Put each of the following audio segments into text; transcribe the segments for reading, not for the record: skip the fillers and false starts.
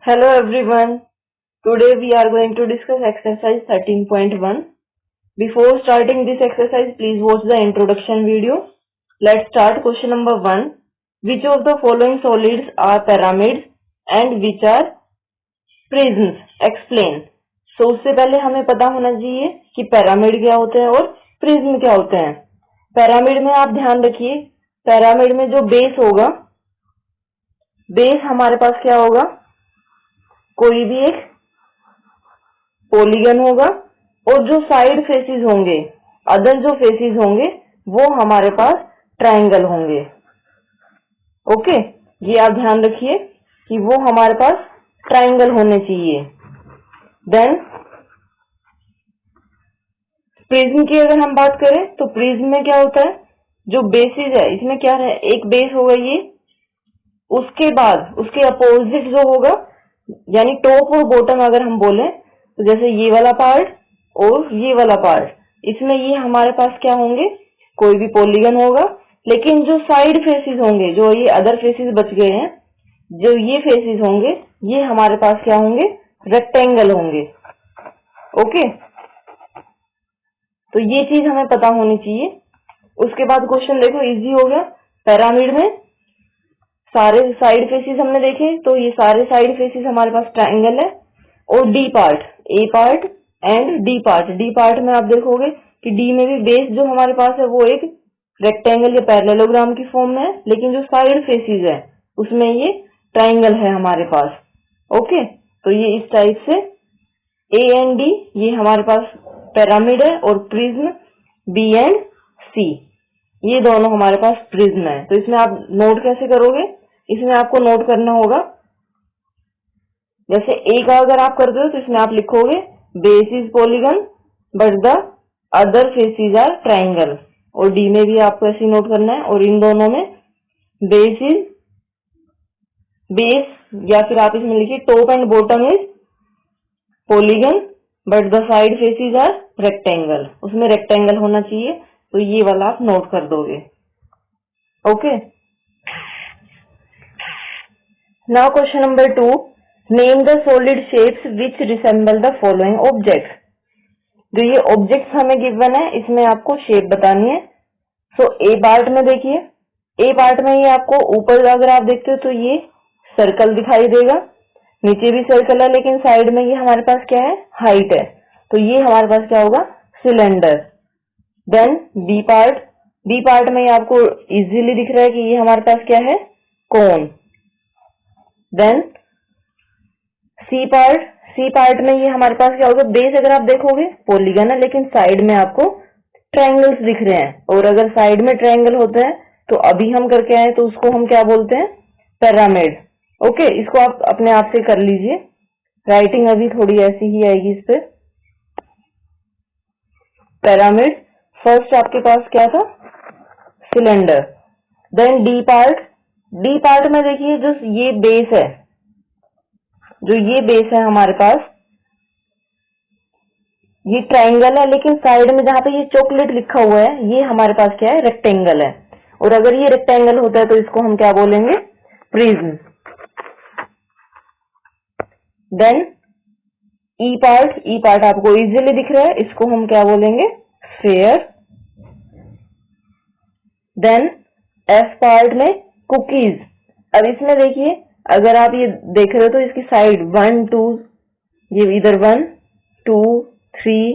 Hello everyone. Today we are going to discuss exercise 13.1. Before starting this exercise, please watch the introduction video. Let's start question number 1. Which of the following solids are pyramids and which are prisms? Explain. So उससे पहले हमें पता होना चाहिए कि pyramid क्या होते हैं और प्रिज्म क्या होते हैं। पिरामिड में आप ध्यान रखिए, पिरामिड में जो बेस होगा, बेस हमारे पास क्या होगा, कोई भी एक पॉलीगन होगा और जो साइड फेसेस होंगे, अदर जो फेसेस होंगे वो हमारे पास ट्रायंगल होंगे। ओके, ये आप ध्यान रखिए कि वो हमारे पास ट्रायंगल होने चाहिए। देन प्रिज्म की अगर हम बात करें तो प्रिज्म में क्या होता है, जो बेसिस है इसमें क्या है, एक बेस होगा ये, उसके बाद उसके अपोजिट जो होगा, यानी टॉप और बॉटम अगर हम बोले तो जैसे ये वाला पार्ट और ये वाला पार्ट, इसमें ये हमारे पास क्या होंगे, कोई भी पॉलीगन होगा, लेकिन जो साइड फेसेस होंगे, जो ये अदर फेसेस बच गए हैं, जो ये फेसेस होंगे, ये हमारे पास क्या होंगे, रेक्टेंगल होंगे। ओके, तो ये चीज हमें पता होनी चाहिए। उसके बाद क्वेश्चन देखो, इजी हो गया। पिरामिड में सारे साइड फेसेस हमने देखे, तो ये सारे साइड फेसेस हमारे पास ट्रायंगल है। और D part, A part and D part, D part में आप देखोगे कि डी में भी बेस जो हमारे पास है वो एक रेक्टेंगल या पैरेललोग्राम की फॉर्म में है, लेकिन जो साइड फेसेस है उसमें ये ट्रायंगल है हमारे पास। ओके, तो ये इस टाइप से ए एंड डी ये हमारे पास पिरामिड है और प्रिज्म बी एंड सी ये दोनों हमारे पास प्रिज्म है। तो इसमें आप नोट कैसे करोगे, इसमें आपको नोट करना होगा, जैसे ए का अगर आप करते हो तो इसमें आप लिखोगे base is polygon but the other faces are triangle, और डी में भी आपको ऐसे नोट करना है। और इन दोनों में बेस इज बेस, या फिर आप इसमें लिखिए top and bottom is polygon but the side faces are rectangle, उसमें रेक्टेंगल होना चाहिए। तो ये वाला आप नोट कर दोगे। Okay, now question number 2, name the solid shapes which resemble the following objects. जो ये ऑब्जेक्ट्स हमें गिवन है, इसमें आपको शेप बतानी है। सो ए पार्ट में देखिए, ए पार्ट में ये आपको ऊपर अगर आप देखते हो तो ये सर्कल दिखाई देगा, नीचे भी सर्कल है, लेकिन साइड में ये हमारे पास क्या है, हाइट है, तो ये हमारे पास क्या होगा, cylinder. Then B part, B part में ये आपको इजीली दिख रहा है कि ये हमारे पास क्या है, cone. Then C part, C part में ये हमारे पास क्या होगा, बेस अगर आप देखोगे पॉलीगन है, लेकिन साइड में आपको ट्रायंगल्स दिख रहे हैं, और अगर साइड में ट्रायंगल होते हैं तो अभी हम करके आए तो उसको हम क्या बोलते हैं, पिरामिड। ओके, इसको आप अपने आप से कर लीजिए, राइटिंग अभी थोड़ी ऐसी ही आएगी इस पे। पिरामिड, फर्स्ट आपके पास क्या था, cylinder. Then D part, D part में देखिए जो ये बेस है, जो ये बेस है हमारे पास, ये ट्रायंगल है, लेकिन साइड में जहां पे ये चॉकलेट लिखा हुआ है ये हमारे पास क्या है, रेक्टेंगल है। और अगर ये रेक्टेंगल होता है तो इसको हम क्या बोलेंगे, प्रिज्म। देन ई पार्ट, ई पार्ट आपको इजीली दिख रहा है, इसको हम क्या बोलेंगे, स्फीयर। देन एफ पार्ट में कुकीज। अब इसमें देखिए, अगर आप ये देख रहे हो तो इसकी साइड 1 2, ये इधर 1 2 3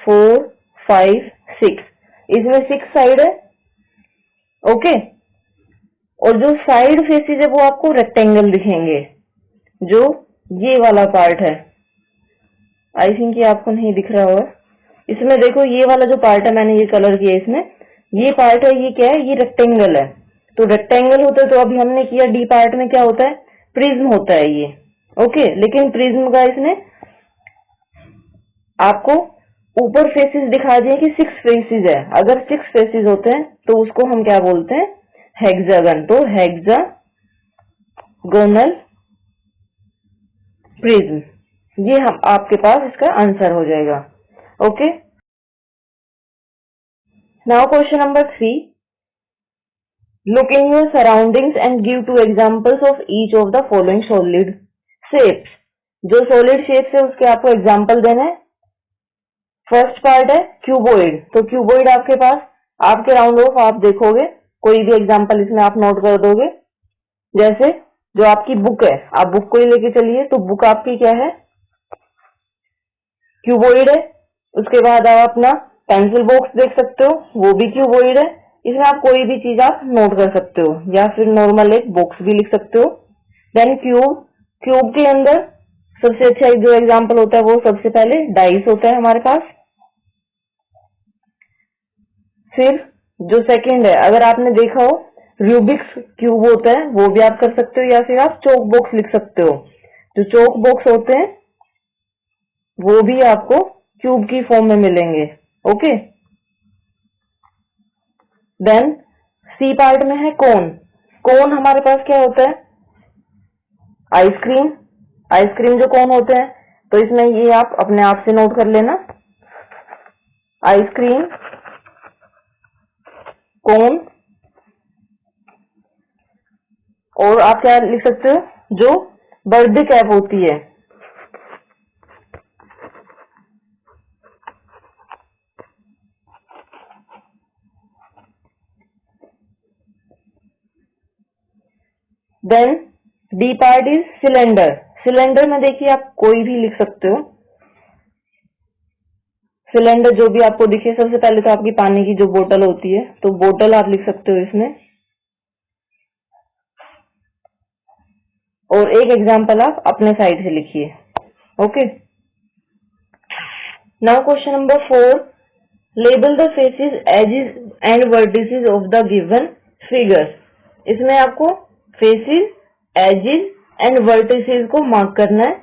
4 5 6, इसमें 6 साइड है। ओके, और जो साइड फेसेस है वो आपको रेक्टेंगल दिखेंगे, जो ये वाला पार्ट है। आई थिंक ये आपको नहीं दिख रहा होगा, इसमें देखो ये वाला जो पार्ट है, मैंने ये कलर किया, इसमें ये पार्ट है, ये क्या है, ये रेक्टेंगल है। तो रेक्टेंगल होता है, तो अभी हमने किया डी पार्ट में क्या होता है, प्रिज्म होता है ये। ओके, लेकिन प्रिज्म का इसने आपको ऊपर फेसेस दिखा दिए कि 6 फेसेस है, अगर 6 फेसेस होते हैं तो उसको हम क्या बोलते हैं, हेक्सागन। तो हेक्सागोनल प्रिज्म, ये हम आपके पास इसका आंसर हो जाएगा। Okay, now question number 3, look in your surroundings and give 2 examples of each of the following solid. Shapes, जो सॉलिड शेप्स है उसके आपको एग्जांपल देने हैं। फर्स्ट पार्ट है क्यूबॉइड, तो क्यूबॉइड आपके पास आपके राउंड ऑफ आप देखोगे कोई भी एग्जांपल इसमें आप नोट कर दोगे। जैसे जो आपकी बुक है, आप बुक को ही लेके चलिए, तो बुक आपकी क्या है, क्यूबॉइड है। उसके बाद आप अपना पेंसिल बॉक्स देख सकते हो, वो भी क्यूबॉइड है। इसमें आप कोई भी चीज आप नोट कर सकते हो या फिर नॉर्मल एक बॉक्स भी लिख सकते हो। देन क्यूब, क्यूब के अंदर सबसे अच्छा जो एग्जांपल होता है वो सबसे पहले डाइस होता है हमारे पास। फिर जो सेकंड है, अगर आपने देखा हो रूबिक्स क्यूब होता है, वो भी आप कर सकते हो, या फिर आप चौक बॉक्स लिख सकते हो। जो चौक बॉक्स होते हैं वो भी आपको क्यूब की फॉर्म में मिलेंगे। ओके, देन सी पार्ट में है कोन। कोन हमारे पास क्या होता है, आइसक्रीम। आइसक्रीम जो कोन होते हैं, तो इसमें ये आप अपने आप से नोट कर लेना, आइसक्रीम कोन। और आप क्या लिख सकते हो, जो बर्थडे कैप होती है, then D part is cylinder. Cylinder में देखिए आप कोई भी लिख सकते हो, सिलेंडर जो भी आपको दिखे। सबसे पहले तो आपकी पानी की जो बोतल होती है, तो बोतल आप लिख सकते हो इसमें। और एक एग्जांपल आप अपने साइड से लिखिए। Okay, now question number 4, label the faces edges and vertices of the given figure. इसमें आपको फेसेस, एजेस एंड वर्टिसेस को मार्क करना है।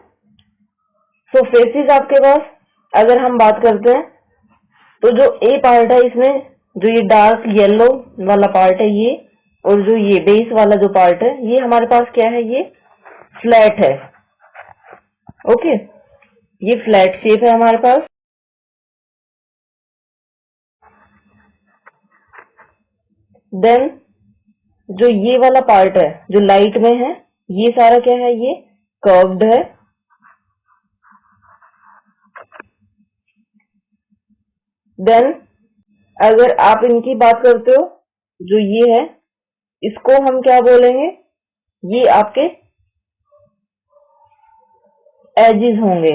सो फेसेस आपके पास अगर हम बात करते हैं, तो जो ए पार्ट है इसमें, जो ये डार्क येलो वाला पार्ट है ये, और जो ये बेस वाला जो पार्ट है ये हमारे पास क्या है, ये फ्लैट है। ओके, ये फ्लैट शेप है हमारे पास। देन जो ये वाला पार्ट है जो लाइट में है, ये सारा क्या है, ये कर्व्ड है। देन अगर आप इनकी बात करते हो, जो ये है इसको हम क्या बोलेंगे, ये आपके एजेस होंगे।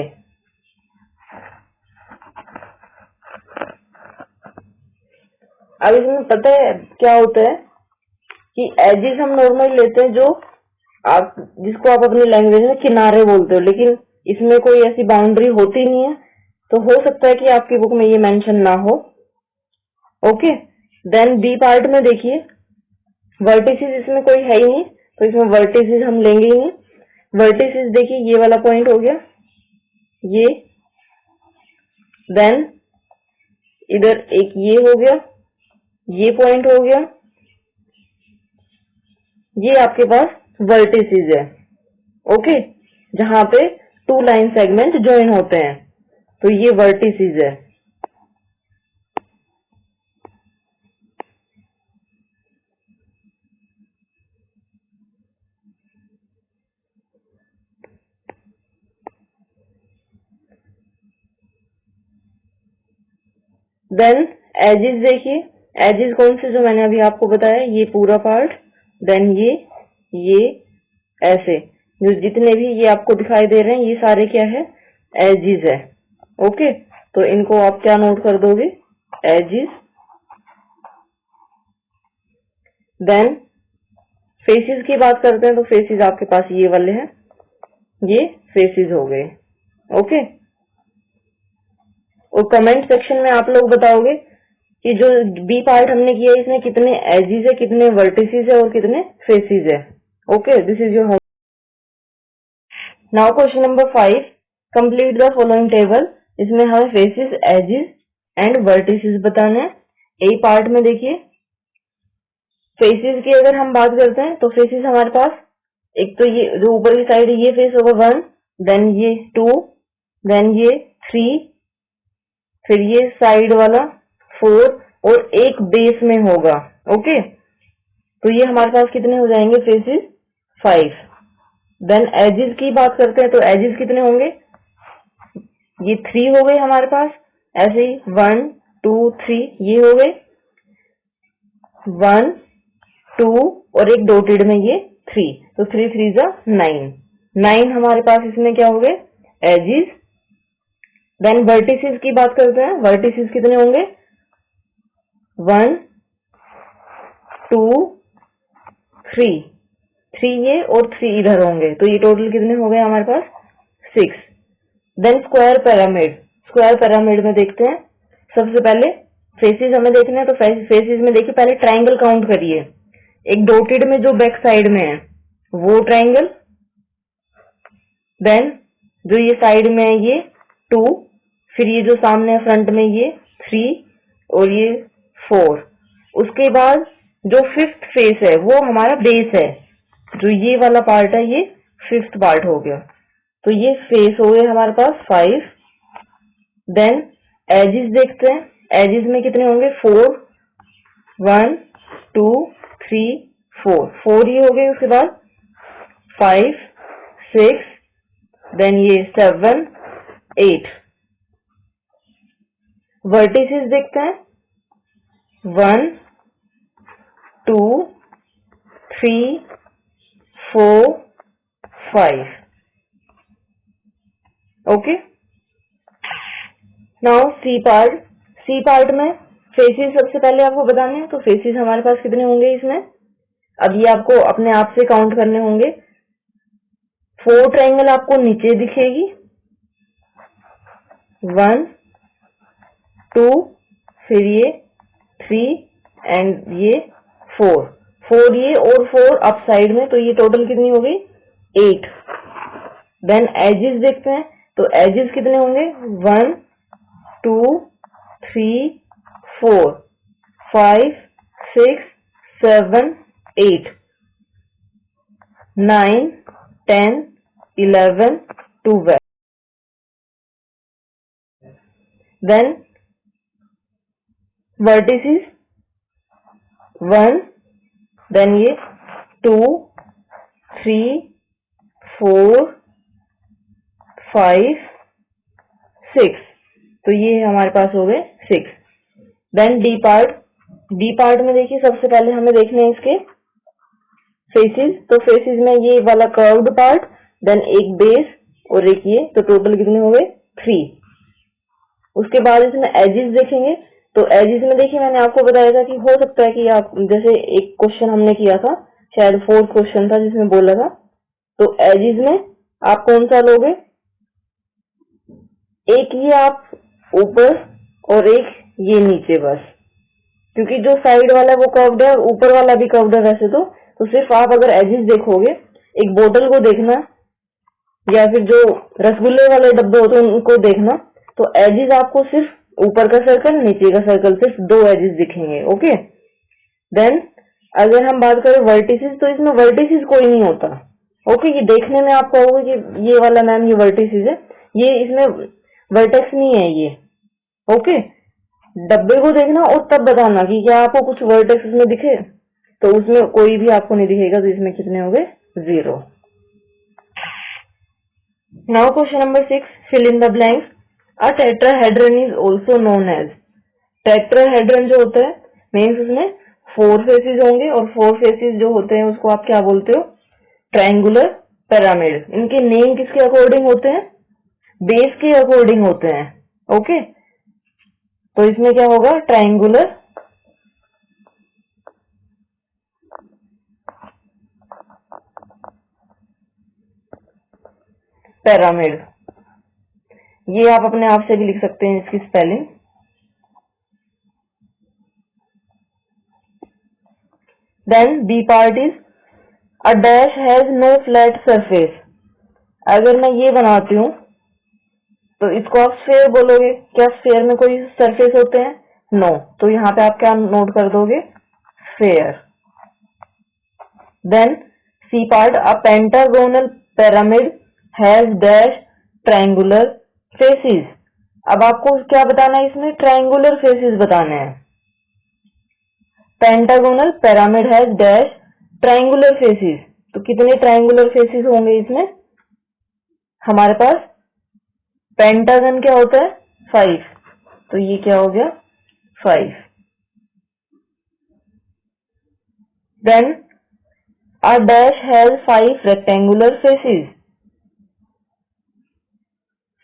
अब इसमें पता है क्या होता है कि एजेस हम नॉर्मल लेते हैं, जो आप जिसको आप अपनी लैंग्वेज में किनारे बोलते हो, लेकिन इसमें कोई ऐसी बाउंड्री होती नहीं है, तो हो सकता है कि आपकी बुक में ये मेंशन ना हो। ओके, देन बी पार्ट में देखिए वर्टिसेस इसमें कोई है ही नहीं, तो इसमें वर्टिसेस हम लेंगे ही नहीं। वर्टिसेस देखिए ये वाला पॉइंट हो गया ये, देन इधर एक ये हो गया, ये पॉइंट हो गया, ये आपके पास वर्टिसेस है। ओके, जहां पे टू लाइन सेगमेंट ज्वाइन होते हैं, तो ये वर्टिसेस है। देन एजेस देखिए, एजेस कौन से, जो मैंने अभी आपको बताया, ये पूरा पार्ट, देन ये ऐसे जो जितने भी ये आपको दिखाई दे रहे हैं ये सारे क्या है, एजेस है। ओके, तो इनको आप क्या नोट कर दोगे, एजेस। देन फेसेस की बात करते हैं, तो फेसेस आपके पास ये वाले हैं, ये फेसेस हो गए। ओके, और कमेंट सेक्शन में आप लोग बताओगे कि जो बी पार्ट हमने किया है इसमें कितने एजेस है, कितने वर्टिसेस है और कितने फेसेस है। Okay, this is your homework. Now question number 5, complete the following table. इसमें हमें फेसेस, एजेस एंड वर्टिसेस बताने हैं। ए पार्ट में देखिए फेसेस की अगर हम बात करते हैं, तो फेसेस हमारे पास एक तो ये जो ऊपर की साइड है ये फेस होगा 1, देन ये 2, देन ये 3, फिर ये साइड वाला 4 और एक बेस में होगा। ओके, तो ये हमारे पास कितने हो जाएंगे फेसेस, 5। देन एजेस की बात करते हैं तो एजेस कितने होंगे, ये 3 हो गए हमारे पास, ऐसे ही 1 2 3 ये हो गए, 1 2 और एक डॉटेड में ये 3, तो 3 3 जा 9 हमारे पास इसमें क्या हो गए एजेस। देन वर्टिसेस की बात करते हैं, वर्टिसेस कितने होंगे 1 2 3 ये और 3 इधर होंगे, तो ये टोटल कितने हो गए हमारे पास 6। देन स्क्वायर पिरामिड में देखते हैं, सबसे पहले फेसेस हमें देखना है, तो फेसेस में देखिए पहले ट्राइंगल काउंट करिए, एक डॉटेड में जो बैक साइड में है वो ट्राइंगल, देन जो ये साइड में है ये 2, फिर ये जो सामने है फ्रंट में ये 3 और ये 4। उसके बाद जो फिफ्थ फेस है वो हमारा बेस है, जो ये वाला पार्ट है ये फिफ्थ पार्ट हो गया, तो ये फेस हो गए हमारे पास 5। देन एजेस देखते हैं, एजेस में कितने होंगे 4, 1 2 3 4 ये हो गए, उसके बाद 5 6 देन ये 7 8। वर्टिसेस देखते हैं 1 2 3 4 5। ओके, नाउ सी पार्ट में फेसेस सबसे पहले आपको बताने हैं, तो फेसेस हमारे पास कितने होंगे इसमें, अब ये आपको अपने आप से काउंट करने होंगे। 4 ट्राइंगल आपको नीचे दिखेगी, 1 2 फिर ये 3 एंड ये 4 ये और 4 अप साइड में, तो ये टोटल कितनी हो गई 8। देन एजेस देखते हैं, तो एजेस कितने होंगे 1 2 3 4 5 6 7 8 9 10 11 12। देन वर्टिसेस 1 देन ये 2 3 4 5 6, तो ये हमारे पास हो गए 6। देन डी पार्ट में देखिए सबसे पहले हमें देखने हैं इसके फेसेस, तो फेसेस में ये वाला कर्व्ड पार्ट, देन एक बेस और एक ये, तो टोटल कितने हो गए 3। उसके बाद इसमें एजेस देखेंगे, तो एजेस में देखिए मैंने आपको बताया था कि हो सकता है कि आप जैसे एक क्वेश्चन हमने किया था, शायद 4th क्वेश्चन था जिसमें बोला था, तो एजेस में आप कौन सा लोगे, एक ये आप ऊपर और एक ये नीचे, बस क्योंकि जो साइड वाला है वो कर्व्ड है और ऊपर वाला भी कर्व्ड है वैसे तो सिर्फ आप अगर एजेस देखोगे, एक बोतल को देखना या फिर जो रसगुल्ले वाले डब्बे होते हैं उनको देखना, तो एजेस आपको सिर्फ ऊपर का सर्कल नीचे का सर्कल, सिर्फ 2 एजेस दिखेंगे। ओके, देन अगर हम बात करें वर्टिसेस, तो इसमें वर्टिसेस कोई नहीं होता। ओके, ये देखने में आपको होगा कि ये वाला मैम ये वर्टिसेस है, ये इसमें वर्टेक्स नहीं है ये। ओके, डब्बे को देखना और तब बताना कि क्या आपको कुछ वर्टेक्स इसमें दिखे, तो उसमें कोई भी आपको नहीं दिखेगा, तो इसमें कितने हो गए 0। Now question number 6, fill in the blanks. A tetrahedron is also known as. Tetrahedron जो होता है मीन्स उसमें 4 फेसेस होंगे, और 4 फेसेस जो होते हैं उसको आप क्या बोलते हो, ट्रायंगुलर पिरामिड। इनके नेम किसके अकॉर्डिंग होते हैं, बेस के अकॉर्डिंग होते हैं। ओके, तो इसमें क्या होगा ट्रायंगुलर पिरामिड, ये आप अपने आप से भी लिख सकते हैं इसकी spelling. Then B part is a dash has no flat surface. अगर मैं ये बनाती हूँ तो इसको आप स्फेयर बोलोगे, क्या स्फेयर में कोई सरफेस होते हैं, नो, तो यहाँ पे आप क्या नोट कर दोगे sphere. Then C part, a pentagonal pyramid has dash triangular faces. अब आपको क्या बताना है, इसमें ट्रायंगुलर फेसेस बताने हैं। Pentagonal pyramid has dash triangular faces, तो कितने ट्रायंगुलर फेसेस होंगे इसमें? हमारे पास पेंटागन क्या होता है? 5, तो ये क्या हो गया? 5। Then a dash has 5 rectangular faces।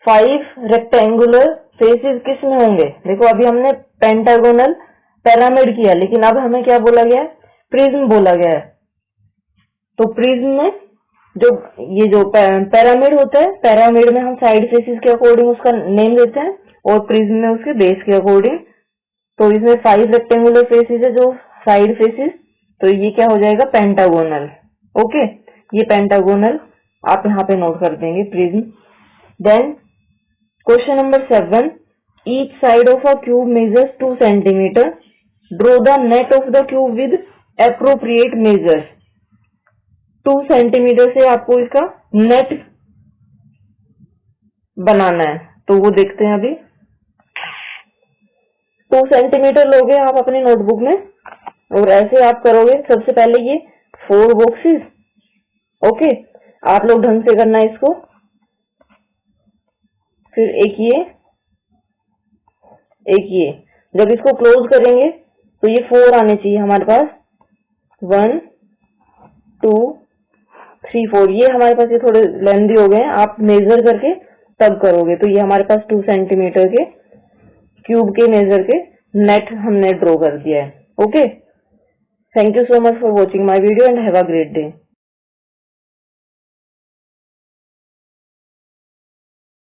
5 rectangular faces किस में होंगे? देखो अभी हमने पेंटागोनल पिरामिड किया, लेकिन अब हमें क्या बोला गया है? प्रिज्म बोला गया है। तो प्रिज्म में जो पिरामिड होता है, पिरामिड में हम साइड फेसेस के अकॉर्डिंग उसका नेम देते हैं और प्रिज्म में उसके बेस के अकॉर्डिंग। तो इसमें 5 रेक्टेंगुलर फेसेस है जो साइड फेसेस, तो ये क्या हो जाएगा? पेंटागोनल। ओके, ये पेंटागोनल आप यहाँ पे नोट कर देंगे, prism. Then question number 7, each side of a cube measures 2 centimetre, draw the net of the cube with appropriate measures. 2 centimetre से आपको इसका नेट बनाना है, तो वो देखते हैं अभी। 2 सेंटीमीटर लोगे आप अपनी नोटबुक में और ऐसे आप करोगे। सबसे पहले ये 4 बॉक्सेस, ओके, आप लोग ढंग से करना है इसको। फिर एक ये जब इसको क्लोज करेंगे तो ये 4 आने चाहिए हमारे पास। 1 2 3 4, ये हमारे पास ये थोड़े लेंथी हो गए हैं, आप मेजर करके तब करोगे। तो ये हमारे पास 2 सेंटीमीटर के क्यूब के मेजर के नेट हमने ड्रॉ कर दिया है। Okay, thank you so much for watching my video and have a great day.